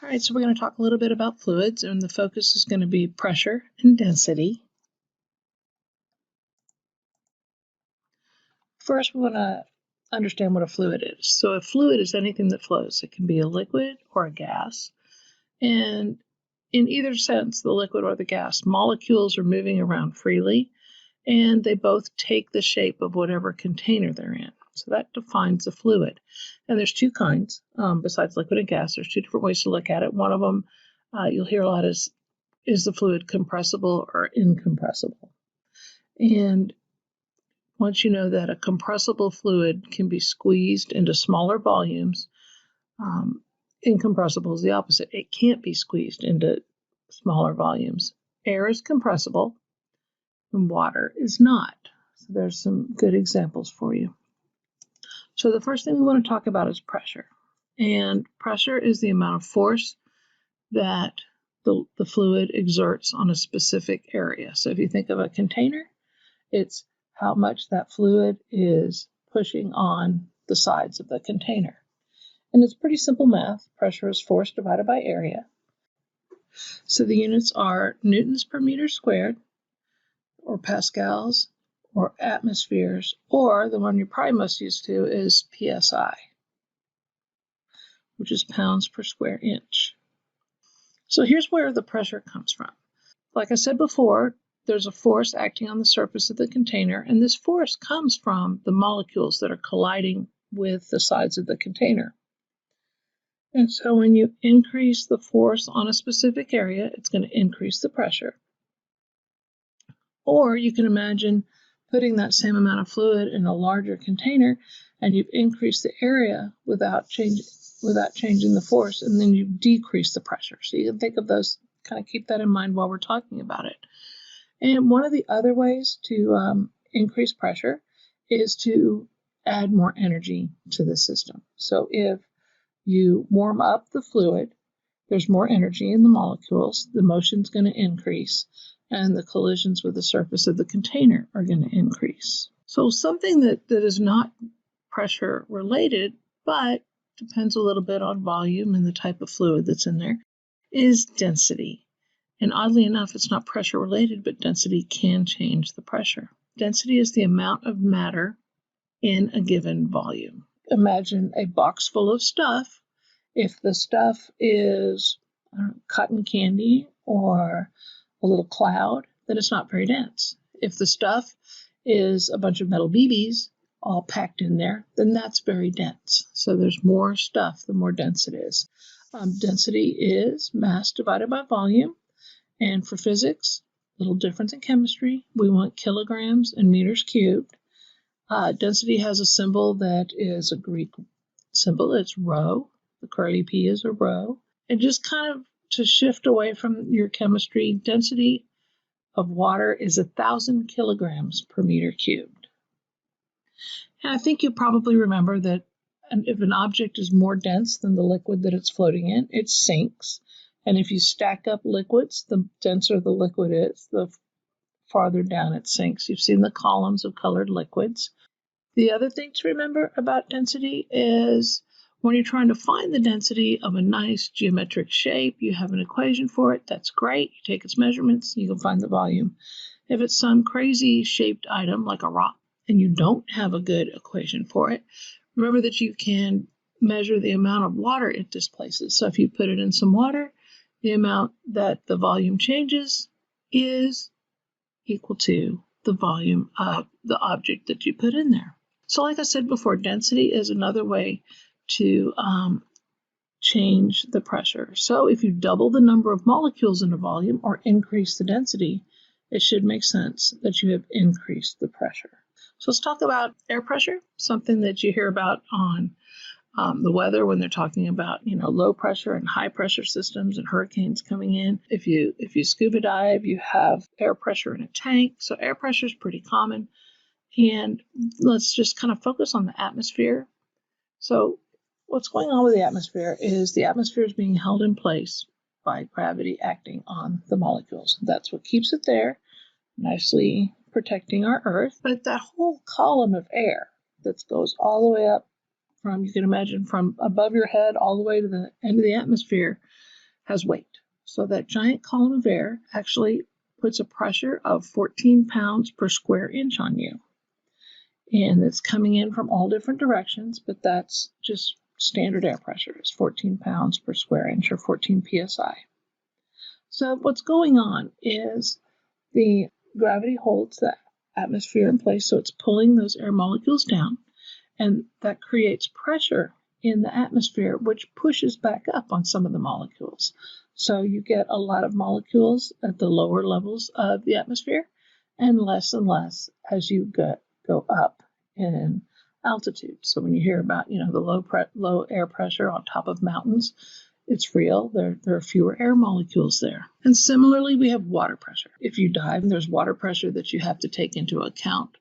All right, so we're going to talk a little bit about fluids, and the focus is going to be pressure and density. First, we want to understand what a fluid is. So a fluid is anything that flows. It can be a liquid or a gas. And in either sense, the liquid or the gas, molecules are moving around freely, and they both take the shape of whatever container they're in. So that defines a fluid. And there's two kinds, besides liquid and gas. There's two different ways to look at it. One of them you'll hear a lot is the fluid compressible or incompressible? And once you know that a compressible fluid can be squeezed into smaller volumes, incompressible is the opposite. It can't be squeezed into smaller volumes. Air is compressible and water is not. So there's some good examples for you. So the first thing we want to talk about is pressure. And pressure is the amount of force that the fluid exerts on a specific area. So if you think of a container, it's how much that fluid is pushing on the sides of the container. And it's pretty simple math. Pressure is force divided by area. So the units are newtons per meter squared, or pascals, or atmospheres, or the one you're probably most used to is PSI, which is pounds per square inch. So here's where the pressure comes from. Like I said before, there's a force acting on the surface of the container, and this force comes from the molecules that are colliding with the sides of the container. And so when you increase the force on a specific area, it's going to increase the pressure. Or you can imagine putting that same amount of fluid in a larger container, and you've increased the area without changing the force, and then you decrease the pressure. So you can think of those, kind of keep that in mind while we're talking about it. And one of the other ways to increase pressure is to add more energy to the system. So if you warm up the fluid, there's more energy in the molecules, the motion's going to increase, and the collisions with the surface of the container are going to increase. So something that is not pressure related, but depends a little bit on volume and the type of fluid that's in there, is density. And oddly enough, it's not pressure related, but density can change the pressure. Density is the amount of matter in a given volume. Imagine a box full of stuff. If the stuff is cotton candy or a little cloud, then it's not very dense. If the stuff is a bunch of metal BBs all packed in there, then that's very dense. So there's more stuff, the more dense it is. Density is mass divided by volume. And for physics, a little different than chemistry, we want kilograms and meters cubed. Density has a symbol that is a Greek symbol. It's rho. The curly P is a rho. And just kind of to shift away from your chemistry, density of water is 1,000 kilograms per meter cubed. And I think you probably remember that if an object is more dense than the liquid that it's floating in, it sinks. And if you stack up liquids, the denser the liquid is, the farther down it sinks. You've seen the columns of colored liquids. The other thing to remember about density is when you're trying to find the density of a nice geometric shape, you have an equation for it. That's great. You take its measurements, you can find the volume. If it's some crazy shaped item like a rock and you don't have a good equation for it, remember that you can measure the amount of water it displaces. So if you put it in some water, the amount that the volume changes is equal to the volume of the object that you put in there. So like I said before, density is another way to change the pressure. So if you double the number of molecules in a volume or increase the density, it should make sense that you have increased the pressure. So let's talk about air pressure, something that you hear about on the weather when they're talking about, low pressure and high pressure systems and hurricanes coming in. If you scuba dive, you have air pressure in a tank. So air pressure is pretty common. And let's just kind of focus on the atmosphere. So what's going on with the atmosphere is being held in place by gravity acting on the molecules. That's what keeps it there, nicely protecting our Earth. But that whole column of air that goes all the way up you can imagine from above your head all the way to the end of the atmosphere, has weight. So that giant column of air actually puts a pressure of 14 pounds per square inch on you. And it's coming in from all different directions, but that's just standard air pressure. It's 14 pounds per square inch, or 14 psi. So what's going on is the gravity holds the atmosphere in place, so it's pulling those air molecules down, and that creates pressure in the atmosphere, which pushes back up on some of the molecules. So you get a lot of molecules at the lower levels of the atmosphere, and less as you go up in altitude. So when you hear about, the low air pressure on top of mountains, it's real. There are fewer air molecules there. And similarly, we have water pressure. If you dive, there's water pressure that you have to take into account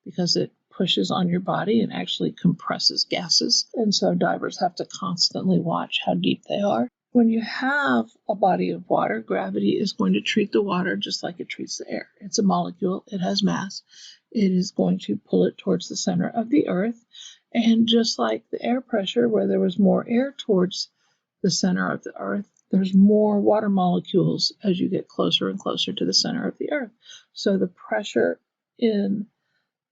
because it pushes on your body and actually compresses gases. And so divers have to constantly watch how deep they are. When you have a body of water, gravity is going to treat the water just like it treats the air. It's a molecule. It has mass. It is going to pull it towards the center of the earth. And just like the air pressure, where there was more air towards the center of the earth, there's more water molecules as you get closer and closer to the center of the earth. So the pressure in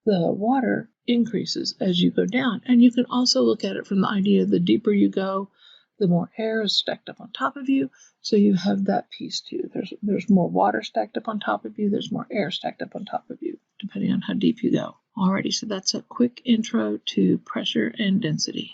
the water increases as you go down. And you can also look at it from the idea the deeper you go, the more air is stacked up on top of you. So you have that piece too. There's more water stacked up on top of you. There's more air stacked up on top of you, depending on how deep you go. Alrighty, so that's a quick intro to pressure and density.